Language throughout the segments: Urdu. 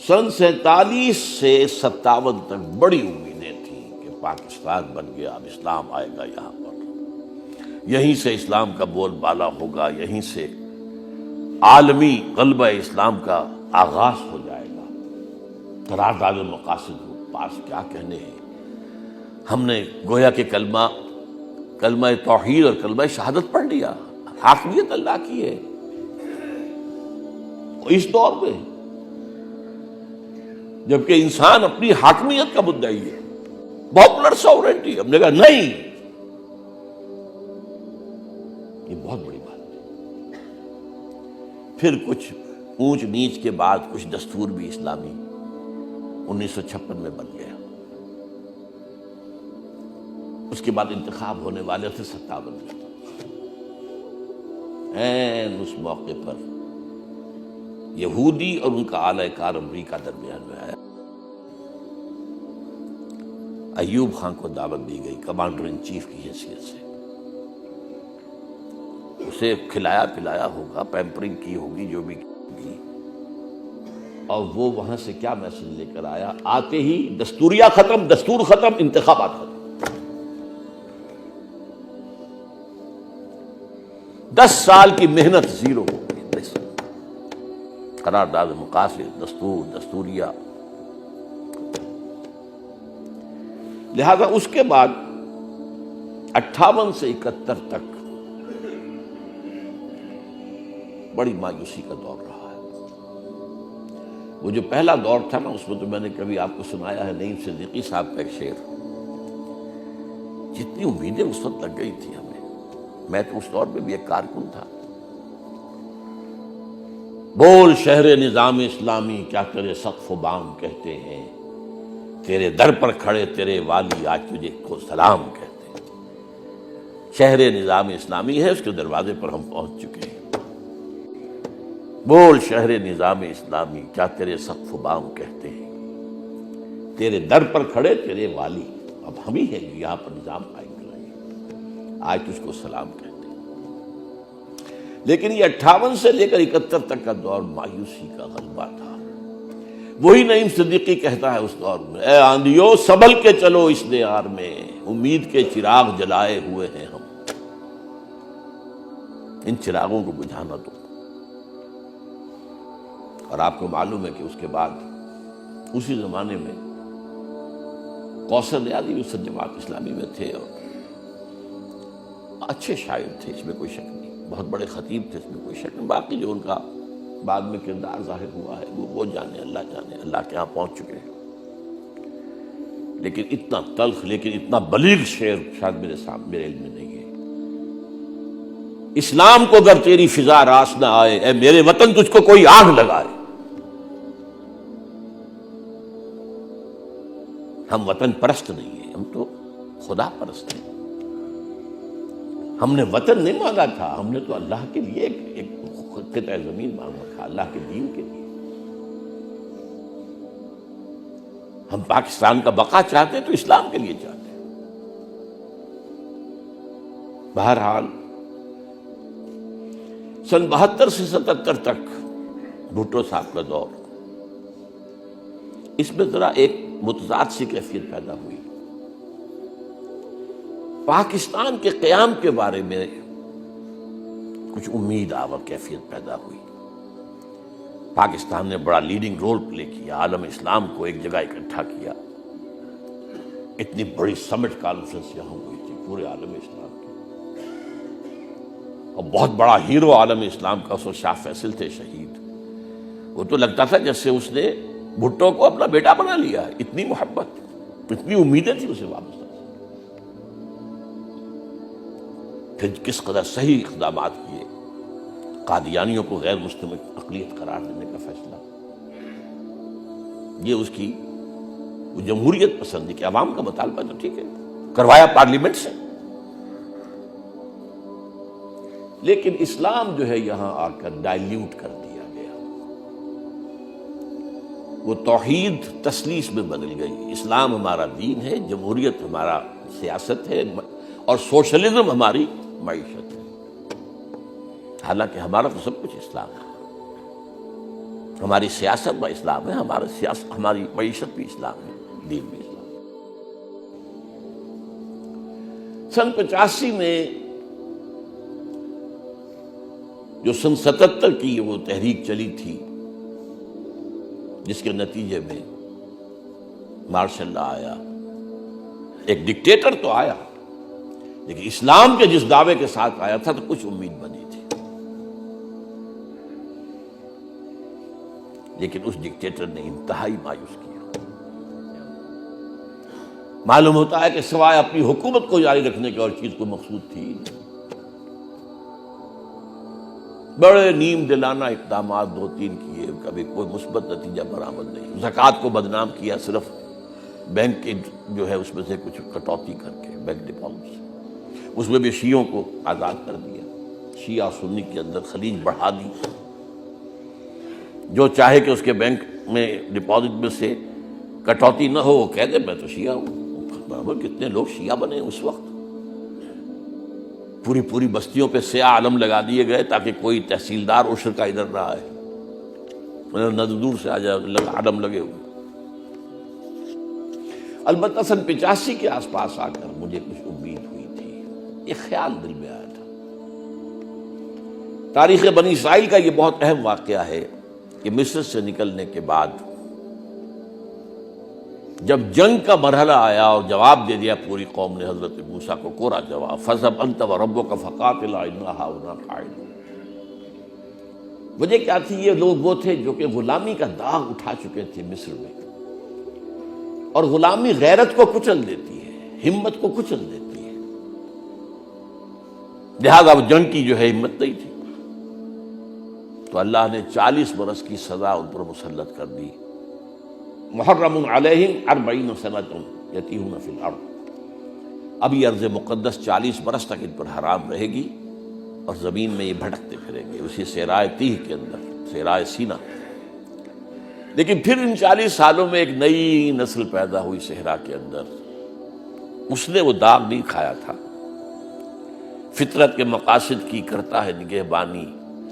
سن 47 سے 57 تک بڑی امیدیں تھیں کہ پاکستان بن گیا، اب اسلام آئے گا یہاں پر، یہیں سے اسلام کا بول بالا ہوگا، یہیں سے عالمی غلبہ اسلام کا آغاز ہو جائے گا۔ قرارداد المقاصد پاس کیا کہنے ہیں، ہم نے گویا کہ کلمہ توحید اور کلمہ شہادت پڑھ لیا، حاکمیت اللہ کی ہے۔ اس دور میں جبکہ انسان اپنی حاکمیت کا مدعی ہے، پاپولر سوورنٹی، ہم نے کہا نہیں، یہ بہت بڑی بات ہے۔ پھر کچھ اونچ نیچ کے بعد کچھ دستور بھی اسلامی 1956 میں بن گیا۔ اس کے بعد انتخاب ہونے والے تھے 57 میں۔ اس موقع پر یہودی اور ان کا اعلی کار امریکہ درمیان میں آیا۔ ایوب خان کو دعوت دی گئی کمانڈر ان چیف کی حیثیت سے، اسے کھلایا پلایا ہوگا، پیمپرنگ کی ہوگی جو بھی کی، اور وہ وہاں سے کیا میسج لے کر آیا؟ آتے ہی دستوریہ ختم، دستور ختم، انتخابات ختم۔ 10 سال کی محنت زیرو ہو گئی۔ قرارداد مقاصد، دستوریہ۔ لہذا اس کے بعد 58 سے 71 تک بڑی مایوسی کا دور رہا ہے۔ وہ جو پہلا دور تھا نا، اس میں تو میں نے کبھی آپ کو سنایا ہے نعیم صدیقی صاحب کا ایک شعر، جتنی امیدیں اس وقت لگ گئی تھی ہمیں، میں تو اس دور میں بھی ایک کارکن تھا۔ بول شہر نظام اسلامی کیا تیرے سقف و بام کہتے ہیں، تیرے در پر کھڑے تیرے والی آج تجھے کو سلام کہتے ہیں۔ شہر نظام اسلامی ہے، اس کے دروازے پر ہم پہنچ چکے ہیں۔ بول شہر نظام اسلامی کیا تیرے سقف و بام کہتے ہیں، تیرے در پر کھڑے تیرے والی، اب ہم ہی ہیں جو یہاں پر نظام قائم کرائیں، آج تجھ کو سلام کہتے ہیں۔ لیکن یہ 58 سے لے کر 71 تک کا دور مایوسی کا غلبہ تھا۔ وہی نعیم صدیقی کہتا ہے اس دور میں، اے آندھیو سنبھل کے چلو اس دیار میں، امید کے چراغ جلائے ہوئے ہیں ہم، ان چراغوں کو بجھا نہ دو۔ اور آپ کو معلوم ہے کہ اس کے بعد اسی زمانے میں کوثر نیازی اس جماعت اسلامی میں تھے، اور اچھے شاعر تھے، اس میں کوئی شک نہیں، بہت بڑے خطیب تھے، اس میں کوئی شک نہیں۔ باقی جو ان کا بعد میں کردار ظاہر ہوا ہے وہ جانے، اللہ کے ہاں پہنچ چکے ہیں۔ لیکن اتنا تلخ لیکن اتنا بلیغ شعر شاید میرے علم میں نہیں ہے۔ اسلام کو اگر تیری فضا راس نہ آئے، اے میرے وطن تجھ کو کوئی آگ لگائے۔ ہم وطن پرست نہیں ہیں، ہم تو خدا پرست ہیں۔ ہم نے وطن نہیں مانگا تھا، ہم نے تو اللہ کے لیے ایک قطع زمین مانگا تھا، اللہ کے دین کے لیے۔ ہم پاکستان کا بقا چاہتے تو اسلام کے لیے چاہتے۔ بہرحال سن 72 سے 77 تک بھٹو صاحب کا دور، اس میں ذرا ایک متضاد سی کیفیت پیدا ہوئی۔ پاکستان کے قیام کے بارے میں کچھ امید آور کیفیت پیدا ہوئی۔ پاکستان نے بڑا لیڈنگ رول پلے کیا، عالم اسلام کو ایک جگہ اکٹھا کیا، اتنی بڑی سمٹ کانفرنس یہاں ہوئی تھی پورے عالم اسلام کی، اور بہت بڑا ہیرو عالم اسلام کا اس وقت شاہ فیصل تھے شہید۔ وہ تو لگتا تھا جیسے اس نے بھٹو کو اپنا بیٹا بنا لیا ہے، اتنی محبت، اتنی امیدیں تھی اسے وابستہ۔ پھر کس قدر صحیح اقدامات کیے، قادیانیوں کو غیر مسلم اقلیت قرار دینے کا فیصلہ، یہ اس کی وہ جمہوریت پسندی کہ عوام کا مطالبہ تو ٹھیک ہے، کروایا پارلیمنٹ سے، لیکن اسلام جو ہے یہاں آ کر ڈائلیوٹ کر دیا گیا۔ وہ توحید تثلیث میں بدل گئی۔ اسلام ہمارا دین ہے، جمہوریت ہمارا سیاست ہے، اور سوشلزم ہماری معیشت ہے۔ حالانکہ ہمارا تو سب کچھ اسلام ہے، ہماری سیاست میں اسلام ہے، ہماری معیشت بھی اسلام ہے، دین بھی اسلام ہے۔ سن 85 میں جو سن 77 کی وہ تحریک چلی تھی، جس کے نتیجے میں مارشل لا آیا، ایک ڈکٹیٹر تو آیا، لیکن اسلام کے جس دعوے کے ساتھ آیا تھا تو کچھ امید بنی تھی، لیکن اس ڈکٹیٹر نے انتہائی مایوس کیا۔ معلوم ہوتا ہے کہ سوائے اپنی حکومت کو جاری رکھنے کی اور چیز کو مقصود تھی۔ بڑے نیم دلانہ اقدامات 2-3 کیے، کبھی کوئی مثبت نتیجہ برآمد نہیں۔ زکوٰۃ کو بدنام کیا، صرف بینک کے جو ہے اس میں سے کچھ کٹوتی کر کے، بینک ڈپازٹ سے، اس میں بھی شیعوں کو آزاد کر دیا، شیعہ سنی کے اندر خلیج بڑھا دی، جو چاہے کہ اس کے بینک میں ڈپازٹ میں سے کٹوتی نہ ہو، وہ کہہ دے میں تو شیعہ ہوں۔ کتنے لوگ شیعہ بنے اس وقت، پوری بستیوں پہ سیاہ علم لگا دیے گئے تاکہ کوئی تحصیلدار عشر کا ادھر نہ آئے، نہ دور سے آ جائے علم لگے ہوئے۔ البتہ سن 85 کے آس پاس آ کر مجھے کچھ امید ہوئی تھی، ایک خیال دل میں آیا تھا۔ تاریخ بنی اسرائیل کا یہ بہت اہم واقعہ ہے کہ مصر سے نکلنے کے بعد جب جنگ کا مرحلہ آیا اور جواب دے دیا پوری قوم نے حضرت موسیٰ کو کوڑا جواب، فَاذْهَبْ أَنْتَ وَرَبُّكَ فَقَاتِلَا إِنَّا هَاهُنَا قَاعِدُونَ۔ وجہ کیا تھی؟ یہ لوگ وہ تھے جو کہ غلامی کا داغ اٹھا چکے تھے مصر میں، اور غلامی غیرت کو کچل دیتی ہے، ہمت کو کچل دیتی ہے، لہذا وہ جنگ کی جو ہے ہمت نہیں تھی، تو اللہ نے 40 برس کی سزا ان پر مسلط کر دی۔ محرم علیہم 40 سنۃ یتیہون فی الارض، اب یہ ارض مقدس 40 برس تک ان پر حرام رہے گی اور زمین میں یہ بھٹکتے پھریں گے اسی صحرائے تیہ کے اندر، صحرائے سینا۔ لیکن پھر ان 40 سالوں میں ایک نئی نسل پیدا ہوئی صحرا کے اندر، اس نے وہ داغ نہیں کھایا تھا، فطرت کے مقاصد کی کرتا ہے نگہبانی،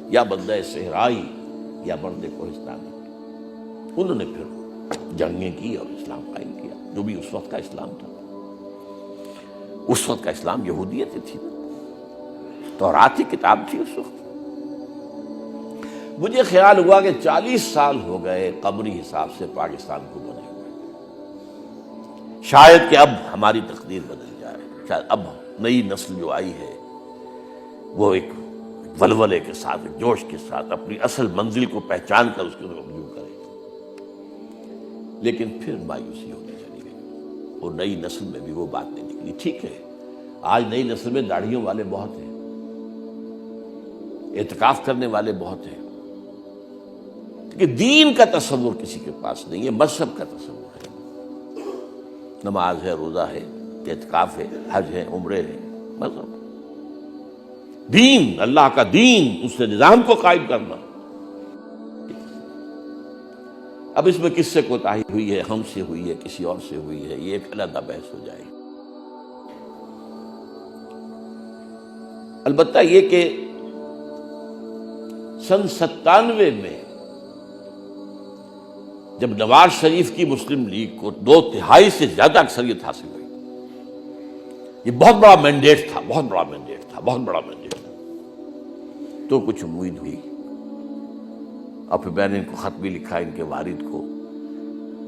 یا بندہ صحرائی یا مرد کوہستانی۔ انہوں نے پھر جنگیں کی اور اسلام قائم کیا، جو بھی اس وقت کا اسلام تھا۔ اس وقت کا اسلام یہودیت تھی، تورات کی کتاب تھی اس وقت۔ مجھے خیال ہوا کہ 40 سال ہو گئے قمری حساب سے پاکستان کو بنے ہوئے، شاید کہ اب ہماری تقدیر بدل جائے، شاید اب نئی نسل جو آئی ہے وہ ایک ولولے کے ساتھ، ایک جوش کے ساتھ اپنی اصل منزل کو پہچان کر اس کے رجوع کرے۔ لیکن پھر مایوسی ہونے چلی گئی، اور نئی نسل میں بھی وہ بات نہیں نکلی۔ ٹھیک ہے، آج نئی نسل میں داڑھیوں والے بہت ہیں، اعتکاف کرنے والے بہت ہیں، کہ دین کا تصور کسی کے پاس نہیں ہے، مذہب کا تصور ہے۔ نماز ہے، روزہ ہے، اعتکاف ہے، حج ہے، عمرے ہے، مذہب، دین، اللہ کا دین، اس سے نظام کو قائم کرنا۔ اب اس میں کس سے کوتاہی ہوئی ہے، ہم سے ہوئی ہے، کسی اور سے ہوئی ہے، یہ ایک علیحدہ بحث ہو جائے۔ البتہ یہ کہ سن 97 میں جب نواز شریف کی مسلم لیگ کو 2/3 سے زیادہ اکثریت حاصل ہوئی، یہ بہت بڑا مینڈیٹ تھا، بہت بڑا مینڈیٹ تھا، تو کچھ امید ہوئی۔ اب میں نے ان کو خط بھی لکھا، ان کے والد کو،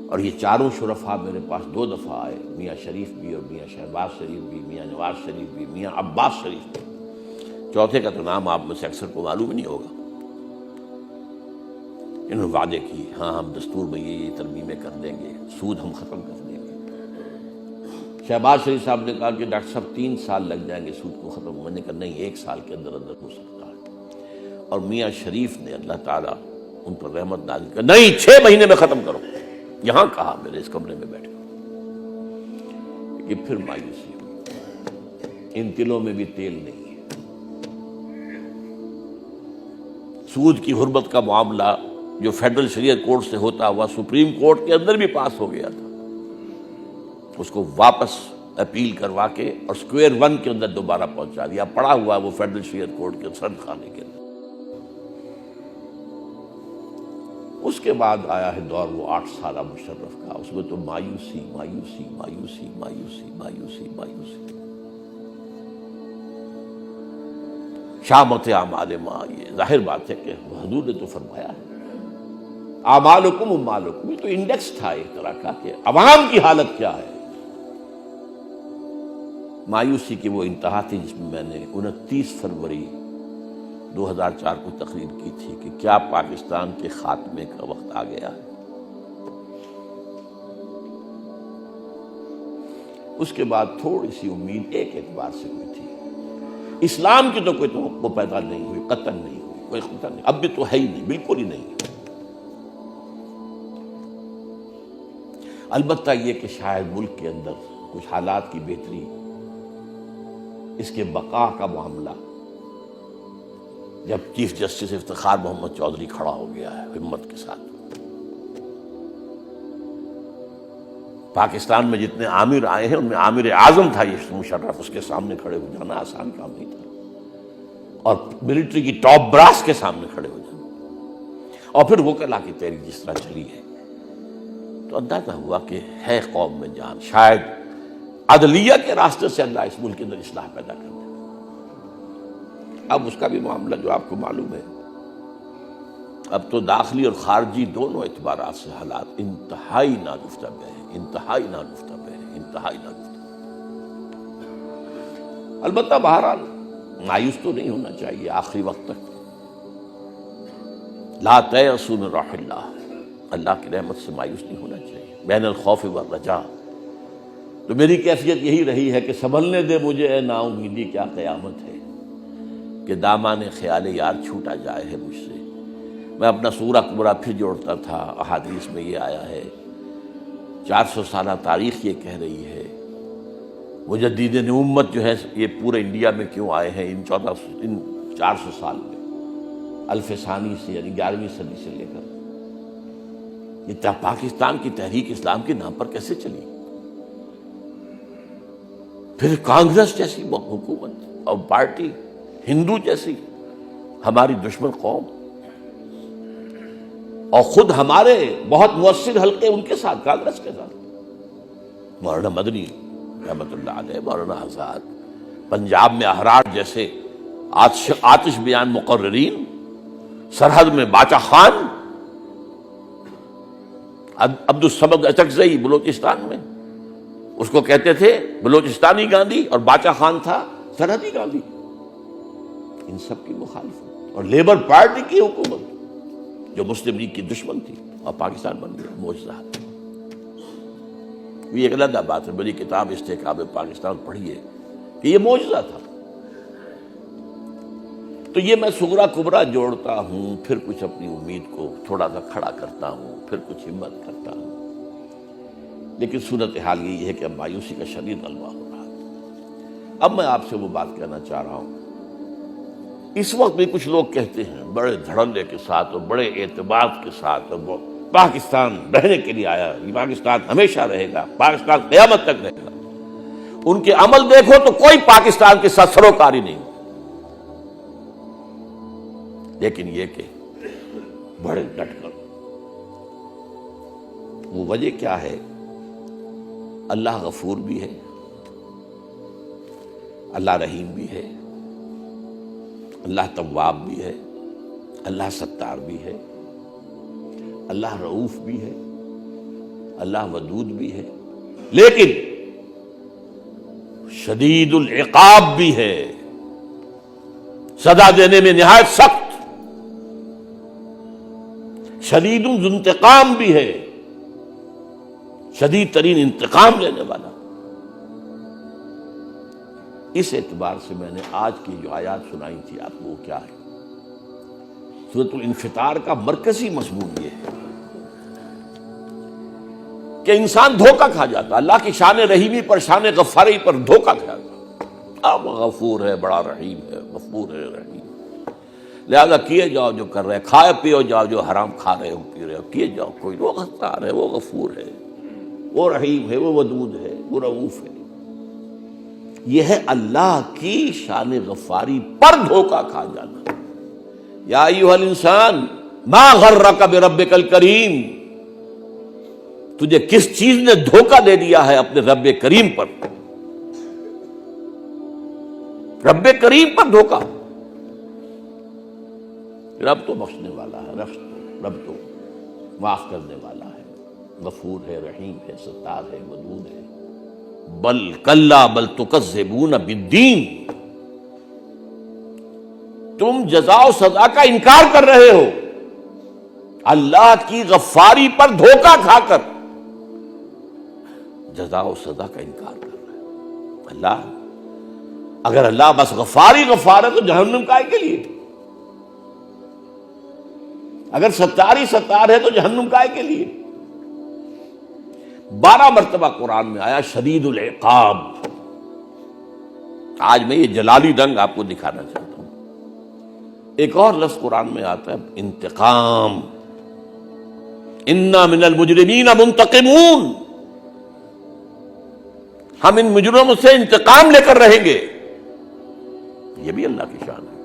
اور یہ چاروں شرفاء میرے پاس 2 دفعہ آئے، میاں شریف بھی اور میاں شہباز شریف بھی، میاں نواز شریف بھی، میاں عباس شریف بھی، چوتھے کا تو نام آپ میں سے اکثر کو معلوم نہیں ہوگا۔ انہوں نے وعدے کی، ہاں ہم دستور میں یہ ترمیمیں کر دیں گے، سود ہم ختم کر دیں گے۔ شہباز شریف صاحب نے کہا کہ ڈاکٹر صاحب 3 سال لگ جائیں گے سود کو ختم، میں نے کہا نہیں، 1 سال کے اندر اندر ہو سکتا ہے۔ اور میاں شریف نے اللہ تعالیٰ ان پر رحمت نازل کر، نہیں 6 مہینے میں ختم کرو، یہاں کہا میرے اس کمرے میں بیٹھ کر۔ کہ پھر مایوسی ہوئی، ان تلوں میں بھی تیل نہیں ہے۔ سود کی حرمت کا معاملہ جو فیڈرل شریعت کورٹ سے ہوتا ہوا سپریم کورٹ کے اندر بھی پاس ہو گیا تھا، اس کو واپس اپیل کروا کے اور سکوئر 1 کے اندر دوبارہ پہنچا دیا، پڑا ہوا وہ فیڈرل شریعت کورٹ کے سرد خانے کے اندر۔ اس کے بعد آیا ہے دور وہ 8 سالہ مشرف کا، اس میں تو مایوسی مایوسی مایوسی مایوسی مایوسی مایوسی، شامت اعمال ماں، یہ ظاہر بات ہے کہ حضور نے تو فرمایا ہے اعمالکم اموالکم، یہ تو انڈیکس تھا ایک طرح کا کہ عوام کی حالت کیا ہے۔ مایوسی کی وہ انتہا تھی جس میں میں نے 29 فروری 2004 کو تقریر کی تھی کہ کیا پاکستان کے خاتمے کا وقت آ گیا ہے۔ اس کے بعد تھوڑی سی امید ایک اعتبار سے ہوئی تھی، اسلام کی تو کوئی توقع پیدا نہیں ہوئی، قطعاً نہیں ہوئی، کوئی خطرہ نہیں، اب بھی تو ہے ہی نہیں، بالکل ہی نہیں۔ البتہ یہ کہ شاید ملک کے اندر کچھ حالات کی بہتری، اس کے بقا کا معاملہ، جب چیف جسٹس افتخار محمد چودھری کھڑا ہو گیا ہے ہمت کے ساتھ، پاکستان میں جتنے عامر آئے ہیں ان میں عامر اعظم تھا یہ مشرف، اس کے سامنے کھڑے ہو جانا آسان کام نہیں تھا، اور ملٹری کی ٹاپ براس کے سامنے کھڑے ہو جانا، اور پھر وہ کلا کی تیری جس طرح چلی ہے، تو اندازہ ہوا کہ ہے قوم میں جان، شاید عدلیہ کے راستے سے اللہ اس ملک کے اندر اصلاح پیدا کر دے۔ اب اس کا بھی معاملہ جو آپ کو معلوم ہے، اب تو داخلی اور خارجی دونوں اعتبارات سے حالات انتہائی ناگفتگو ہیں، انتہائی ناگفتگو ہیں، انتہائی ناگفتگو۔ البتہ بہرحال مایوس تو نہیں ہونا چاہیے آخری وقت تک، لا تیأسوا من روح اللہ، اللہ کی رحمت سے مایوس نہیں ہونا چاہیے، بین الخوف والرجاء۔ تو میری کیفیت یہی رہی ہے کہ سنبھلنے دے مجھے اے نا امیدی، کیا قیامت ہے کہ دامان خیال یار چھوٹا جائے ہے مجھ سے۔ میں اپنا سورہ کبریٰ پھر جوڑتا تھا، احادیث میں یہ آیا ہے، 400 سالہ تاریخ یہ کہہ رہی ہے، مجددین امت جو ہے یہ پورے انڈیا میں کیوں آئے ہیں ان 400 سال میں، الف ثانی سے یعنی 11ویں صدی سے لے کر یہ پاکستان کی تحریک اسلام کے نام پر کیسے چلی؟ پھر کانگریس جیسی حکومت اور پارٹی، ہندو جیسی ہماری دشمن قوم، اور خود ہمارے بہت مؤثر حلقے ان کے ساتھ، کانگریس کے ساتھ، مولانا مدنی رحمت اللہ علیہ، مولانا آزاد، پنجاب میں احرار جیسے آتش بیان مقررین، سرحد میں باچا خان، عبد الصمد اچکزئی بلوچستان میں، اس کو کہتے تھے بلوچستانی گاندھی، اور باچا خان تھا سرحدی گاندھی، ان سب کی مخالفت، اور لیبر پارٹی کی حکومت جو مسلم لیگ کی دشمن تھی، اور پاکستان بن گیا معجزہ۔ یہ ایک علیحدہ بات ہے، میری کتاب استحکام پاکستان پڑھیے کہ یہ معجزہ تھا۔ تو یہ میں صغریٰ کبریٰ جوڑتا ہوں، پھر کچھ اپنی امید کو تھوڑا سا کھڑا کرتا ہوں، پھر کچھ ہمت کرتا ہوں، لیکن صورتحال یہ ہے کہ اب مایوسی کا شدید غلبہ ہو رہا ہے۔ اب میں آپ سے وہ بات کہنا چاہ رہا ہوں، اس وقت بھی کچھ لوگ کہتے ہیں بڑے دھڑلے کے ساتھ اور بڑے اعتماد کے ساتھ، اور پاکستان رہنے کے لیے آیا، یہ پاکستان ہمیشہ رہے گا، پاکستان قیامت تک رہے گا۔ ان کے عمل دیکھو تو کوئی پاکستان کے ساتھ سروکاری نہیں، لیکن یہ کہ بڑے ڈٹ کر، وہ وجہ کیا ہے؟ اللہ غفور بھی ہے، اللہ رحیم بھی ہے، اللہ تواب بھی ہے، اللہ ستار بھی ہے، اللہ رؤوف بھی ہے، اللہ ودود بھی ہے، لیکن شدید العقاب بھی ہے، سزا دینے میں نہایت سخت، شدید الانتقام بھی ہے، شدید ترین انتقام لینے والا۔ اس اعتبار سے میں نے آج کی جو آیات سنائی تھی آپ کو، وہ کیا ہے؟ سورۃ الانفطار کا مرکزی مضمون یہ ہے کہ انسان دھوکہ کھا جاتا، اللہ کی شان رحیمی پر، شان غفاری پر دھوکہ کھا جاتا۔ اب غفور ہے، بڑا رحیم ہے، غفور ہے، رحیم، لہذا کیے جاؤ جو کر رہے، کھائے پیو جاؤ جو حرام کھا رہے ہو پی رہے ہو، کیے جاؤ، کوئی وہ غفار ہے، وہ غفور ہے، وہ رحیم ہے، وہ ودود ہے، وہ رؤوف ہے۔ یہ ہے اللہ کی شان غفاری پر دھوکہ کھا جانا۔ یا ایھا الانسان ما غرک بربک الکریم، تجھے کس چیز نے دھوکہ دے دیا ہے اپنے رب کریم پر؟ رب کریم پر دھوکہ۔ رب تو بخشنے والا ہے، رب تو معاف کرنے والا ہے، غفور ہے، رحیم ہے، ستار ہے، ودود ہے۔ بل کلا بل تکذبون بالدین، تم جزا و سزا کا انکار کر رہے ہو، اللہ کی غفاری پر دھوکہ کھا کر جزا و سزا کا انکار کر رہے ہو۔ اللہ، اگر اللہ بس غفار ہی غفار ہے تو جہنم کائے کے لیے؟ اگر ستار ہی ستار ہے تو جہنم کائے کے لیے؟ 12 مرتبہ قرآن میں آیا شدید العقاب۔ آج میں یہ جلالی رنگ آپ کو دکھانا چاہتا ہوں۔ ایک اور لفظ قرآن میں آتا ہے انتقام، انا من المجرمین منتقمون، ہم ان مجرموں سے انتقام لے کر رہیں گے۔ یہ بھی اللہ کی شان ہے۔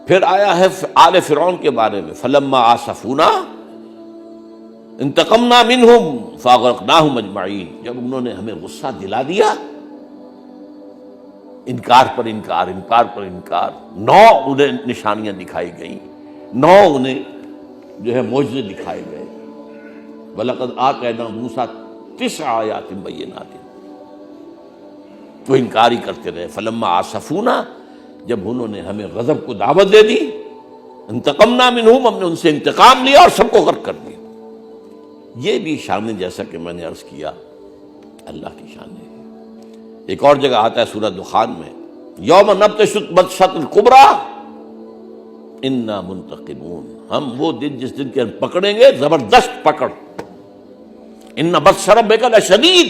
پھر آیا ہے آل فرعون کے بارے میں، فلما آسفونا انتقمنا منہم فاغرقناہم اجمعین، جب انہوں نے ہمیں غصہ دلا دیا، انکار پر انکار، انکار پر انکار، 9 انہیں نشانیاں دکھائی گئیں، 9 انہیں جو ہے معجزے دکھائے گئے۔ وَلَقَدْ آتَيْنَا مُوسَىٰ 9 آیات بینات، تو انکار ہی کرتے رہے۔ فلما آسفونا، جب انہوں نے ہمیں غضب کو دعوت دے دی، انتقمنا منہم، ہم نے ان سے انتقام لیا اور سب کو غرق کر دیا۔ یہ بھی شان، جیسا کہ میں نے عرض کیا، اللہ کی شان ہے۔ ایک اور جگہ آتا ہے سورہ دخان میں، یوم نبطش البطشۃ الکبریٰ انا منتقمون، ہم وہ دن جس دن کے ہم پکڑیں گے زبردست پکڑ، ان بطش ربک لشدید،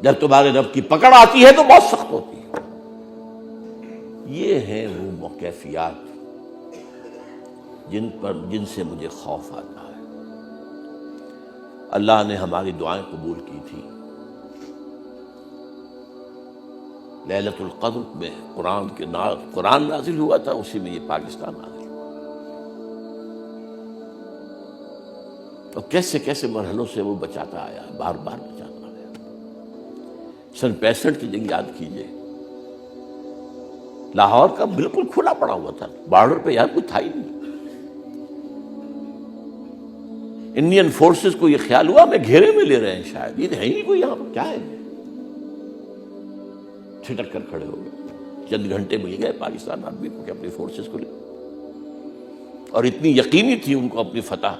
جب تمہارے رب کی پکڑ آتی ہے تو بہت سخت ہوتی ہے۔ یہ ہیں وہ کیفیات جن سے مجھے خوف آتا ہے۔ اللہ نے ہماری دعائیں قبول کی تھی۔ لیلۃ القدر میں قرآن نازل ہوا تھا، اسی میں یہ پاکستان نازل ہوا، اور کیسے کیسے مرحلوں سے وہ بچاتا آیا، بار بار بچاتا آیا۔ سن 65 کی جنگ یاد کیجئے، لاہور کا بالکل کھلا پڑا ہوا تھا، بارڈر پہ یہاں کوئی تھا ہی نہیں۔ انڈین فورسز کو یہ خیال ہوا میں گھیرے میں لے رہے ہیں، شاید یہ ہے ہی کوئی یہاں پر، کیا ہے؟ چھٹک کر کھڑے ہو گئے، چند گھنٹے مل گئے پاکستان آدمی کو کہ اپنی فورسز کو لے، اور اتنی یقینی تھی ان کو اپنی فتح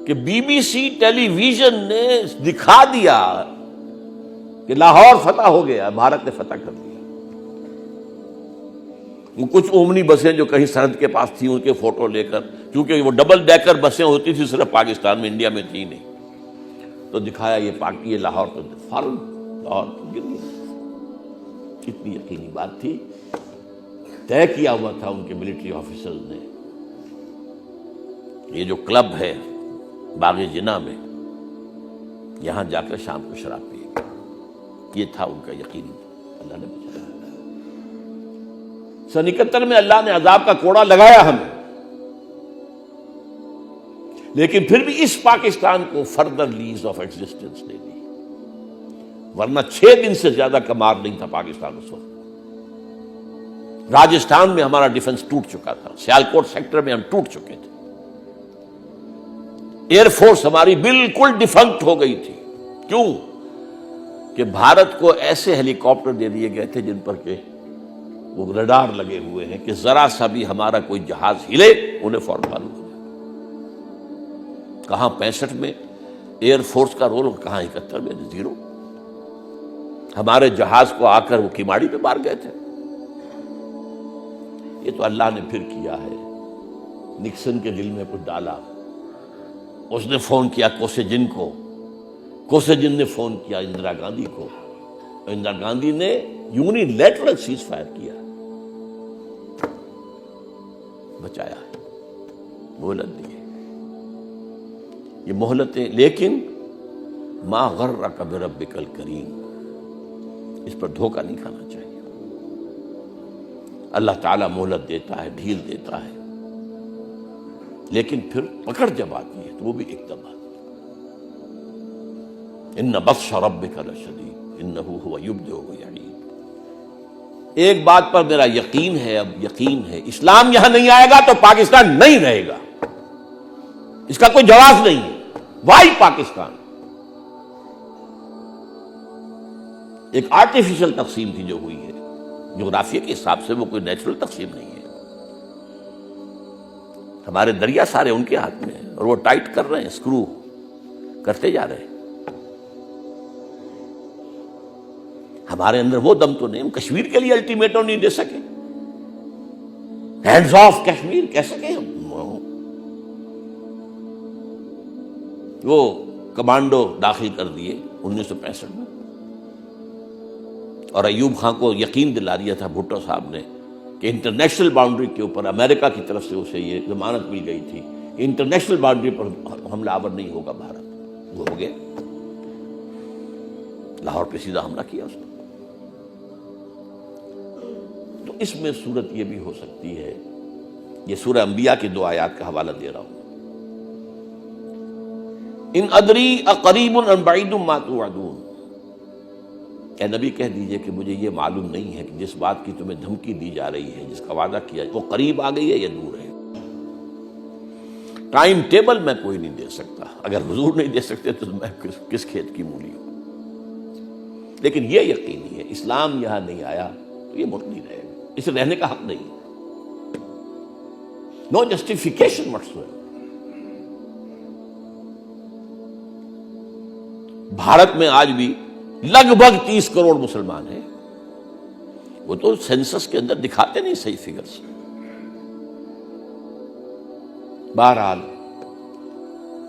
کہ B B C television نے دکھا دیا کہ لاہور فتح ہو گیا، بھارت نے فتح کر دیا۔ وہ کچھ اومنی بسیں جو کہیں سرحد کے پاس تھیں ان کے فوٹو لے کر، کیونکہ وہ ڈبل ڈیکر بسیں ہوتی تھی صرف پاکستان میں، انڈیا میں تھی نہیں، تو دکھایا یہ لاہور تو فوراً لاہور گر گیا۔ کتنی یقینی بات تھی، طے کیا ہوا تھا ان کے ملٹری آفیسرز نے۔ یہ جو کلب ہے باغ جناح میں، یہاں جا کر شام کو شراب پیے گا، یہ تھا ان کا یقین۔ اللہ نے بچایا۔ سن 71 میں اللہ نے عذاب کا کوڑا لگایا ہمیں، لیکن پھر بھی اس پاکستان کو فردر لیز آف ایگزسٹنس دے دی، ورنہ 6 دن سے زیادہ کا مار نہیں تھا پاکستان اس وقت۔ راجستھان میں ہمارا ڈیفنس ٹوٹ چکا تھا، سیالکوٹ سیکٹر میں ہم ٹوٹ چکے تھے، ایئر فورس ہماری بالکل ڈیفنکٹ ہو گئی تھی۔ کیوں؟ کہ بھارت کو ایسے ہیلی کاپٹر دے دیے گئے تھے جن پر کہ وہ ریڈار لگے ہوئے ہیں کہ ذرا سا بھی ہمارا کوئی جہاز ہلے انہیں فوراً معلوم ہو جائے۔ کہاں 65 میں ایئر فورس کا رول، کہاں 71 میں، زیرو۔ ہمارے جہاز کو آ کر وہ کیماڑی پہ مار گئے تھے۔ یہ تو اللہ نے پھر کیا ہے، نکسن کے دل میں کچھ ڈالا، اس نے فون کیا کوسے جن نے فون کیا اندرا گاندھی کو، اندرا گاندھی نے یونیلیٹرل سیز فائر کیا، بچایا ہے، مہلت دی ہے۔ یہ مہلتیں، لیکن ما غرک بربک الکریم، اس پر دھوکہ نہیں کھانا چاہیے۔ اللہ تعالیٰ مہلت دیتا ہے، ڈھیل دیتا ہے، لیکن پھر پکڑ جب آتی ہے تو وہ بھی ایک دم آتی ہے۔ ان بطش ربک لشدید انہ هو یبدئ ویعید۔ ایک بات پر میرا یقین ہے، اب یقین ہے، اسلام یہاں نہیں آئے گا تو پاکستان نہیں رہے گا، اس کا کوئی جواز نہیں ہے۔ وائی پاکستان ایک آرٹیفیشل تقسیم تھی جو ہوئی ہے، جغرافیہ کے حساب سے وہ کوئی نیچرل تقسیم نہیں ہے۔ ہمارے دریا سارے ان کے ہاتھ میں ہیں اور وہ ٹائٹ کر رہے ہیں، اسکرو کرتے جا رہے ہیں۔ ہمارے اندر وہ دم تو نہیں، ہم کشمیر کے لیے الٹیمیٹم نہیں دے سکے، ہینڈز آف کشمیر کہہ سکے ہم۔ وہ کمانڈو داخل کر دیے 1965 میں، اور ایوب خان کو یقین دلا دیا تھا بھٹو صاحب نے کہ انٹرنیشنل باؤنڈری کے اوپر امریکہ کی طرف سے اسے یہ ضمانت مل گئی تھی، انٹرنیشنل باؤنڈری پر حملہ آور نہیں ہوگا بھارت۔ وہ ہو گیا، لاہور پہ سیدھا حملہ کیا اس نے۔ تو اس میں صورت یہ بھی ہو سکتی ہے، یہ سورہ انبیاء کی 2 آیات کا حوالہ دے رہا ہوں، ان ادری اقریب ام بعید ما توعدون۔ اے نبی کہہ دیجئے کہ مجھے یہ معلوم نہیں ہے کہ جس بات کی تمہیں دھمکی دی جا رہی ہے، جس کا وعدہ کیا وہ قریب آ گئی ہے یا دور ہے۔ ٹائم ٹیبل میں کوئی نہیں دے سکتا، اگر حضور نہیں دے سکتے تو میں کس کھیت کی مولی ہوں، لیکن یہ یقینی ہے اسلام یہاں نہیں آیا تو یہ ملک نہیں رہے گا، اسے رہنے کا حق نہیں، نو جسٹیفیکیشن whatsoever۔ بھارت میں آج بھی لگ بھگ 30 کروڑ مسلمان ہیں، وہ تو سینسس کے اندر دکھاتے نہیں صحیح فگرز۔ بہرحال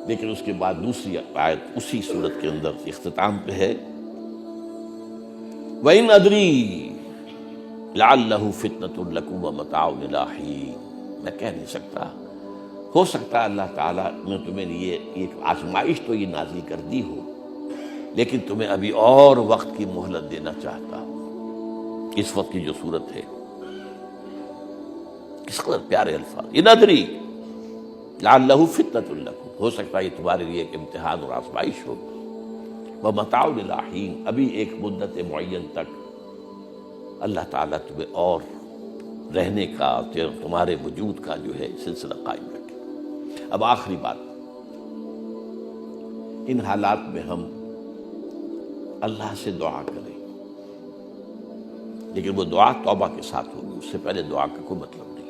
لیکن اس کے بعد دوسری آیت اسی صورت کے اندر اختتام پہ ہے، وَإِنْ أَدْرِي لَعَلَّهُ فِتْنَةٌ لَكُمْ وَمَتَاعٌ إِلَىٰ حِينٍ۔ میں کہہ نہیں سکتا، ہو سکتا ہے اللہ تعالیٰ نے تمہیں یہ ایک آزمائش تو یہ نازل کر دی ہو، لیکن تمہیں ابھی اور وقت کی مہلت دینا چاہتا ہوں۔ اس وقت کی جو صورت ہے، کس قدر پیارے الفاظ، ان ادری لعلہ فتنۃ لکم، ہو سکتا ہے یہ تمہارے لیے ایک امتحان اور آزمائش ہو، ومتاع الی حین، ابھی ایک مدت معین تک اللہ تعالیٰ تمہیں اور رہنے کا، تمہارے وجود کا جو ہے سلسلہ قائم رکھے۔ اب آخری بات، ان حالات میں ہم اللہ سے دعا کریں، لیکن وہ دعا توبہ کے ساتھ ہوگی، اس سے پہلے دعا کا کوئی مطلب نہیں۔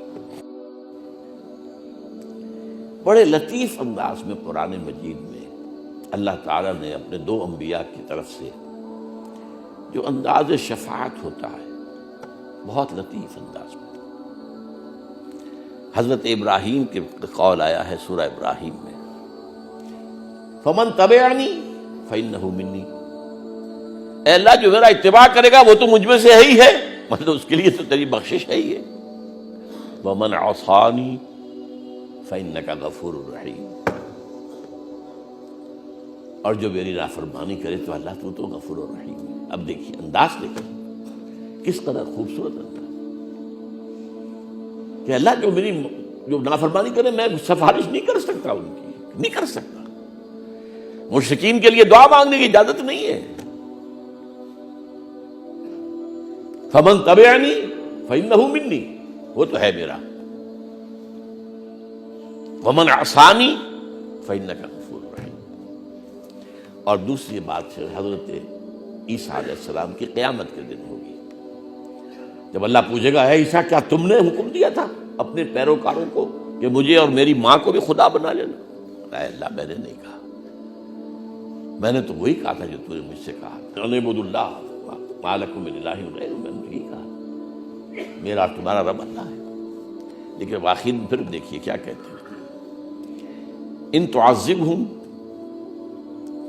بڑے لطیف انداز میں قرآن مجید میں اللہ تعالیٰ نے اپنے 2 انبیاء کی طرف سے جو انداز شفاعت ہوتا ہے، بہت لطیف انداز میں، حضرت ابراہیم کے قول آیا ہے سورہ ابراہیم میں، فمن تبعنی فإنہ منی، اے اللہ جو میرا اتباع کرے گا وہ تو مجھ میں سے ہے ہی ہے، مطلب اس کے لیے تو تیری بخشش ہے ہی ہے، ومن عصانی فإنک غفور رحیم، اور جو میری نافرمانی کرے تو اللہ تو غفور رحیم ہے۔ اب دیکھیے انداز دیکھیے کس قدر خوبصورت انداز کہ اللہ جو نافرمانی کرے میں سفارش نہیں کر سکتا، ان کی نہیں کر سکتا، مشرکین کے لیے دعا مانگنے کی اجازت نہیں ہے۔ فمن تبعنی فإنہ منی، وہ تو ہے میرا، ومن عصانی فإنک غفور رحیم۔ اور دوسری بات ہے حضرت عیسیٰ علیہ السلام کی قیامت کے دن ہوگی، جب اللہ پوچھے گا، اے عیسیٰ کیا تم نے حکم دیا تھا اپنے پیروکاروں کو کہ مجھے اور میری ماں کو بھی خدا بنا لینا؟ اے اللہ میں نے نہیں کہا، میں نے تو وہی کہا تھا جو تو نے مجھ سے کہا، اعبدوا اللہ ما لکم من الہ غیرہ، میں نے یہی کہا، میرا اور تمہارا رب اللہ ہے۔ لیکن آخر میں پھر دیکھیے کیا کہتے ہیں، ان تعذبہم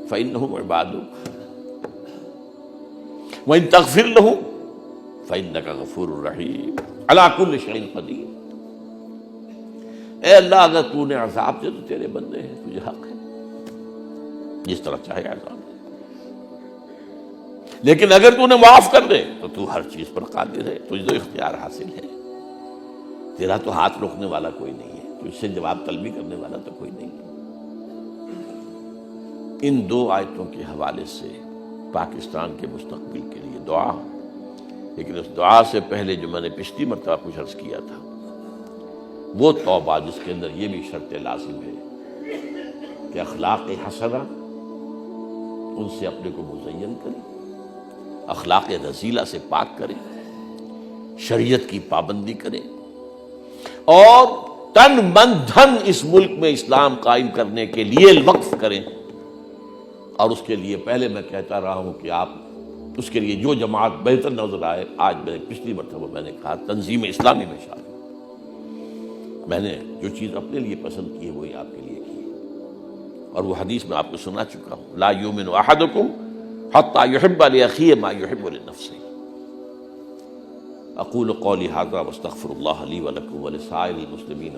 فإنہم عبادک وإن تغفر لهم فإنک غفور رحیم علی کل شیء قدیر۔ اے اللہ اگر تو نے عذاب دے تو تیرے بندے ہیں، تجھے حق ہے جس طرح چاہے عذاب دے، لیکن اگر تو نے معاف کر دے تو تو ہر چیز پر قادر ہے، تجھے تو اختیار حاصل ہے۔ تیرا تو ہاتھ روکنے والا کوئی نہیں ہے، تجھ سے جواب طلبی کرنے والا تو کوئی نہیں ہے۔ ان دو آیتوں کے حوالے سے پاکستان کے مستقبل کے لیے دعا، لیکن اس دعا سے پہلے جو میں نے پچھلی مرتبہ کچھ عرض کیا تھا وہ توبہ، جس کے اندر یہ بھی شرط لازم ہے کہ اخلاق حسنہ ان سے اپنے کو مزین کریں، اخلاق رذیلہ سے پاک کریں، شریعت کی پابندی کریں، اور تن من دھن اس ملک میں اسلام قائم کرنے کے لیے وقف کریں۔ اور اس کے لیے پہلے میں کہتا رہا ہوں کہ آپ اس کے لیے جو جماعت بہتر نظر آئے، آج میں پچھلی مرتبہ میں نے کہا تنظیم اسلامی میں شامل، میں نے جو چیز اپنے لیے پسند کی ہے وہی آپ کے لیے کی ہے، اور وہ حدیث میں آپ کو سنا چکا ہوں، لا یؤمن احدکم حتی یحب لاخیہ ما یحب لنفسہ۔ اقول قولی ھذا واستغفر اللہ لی ولکم ولسائر المسلمین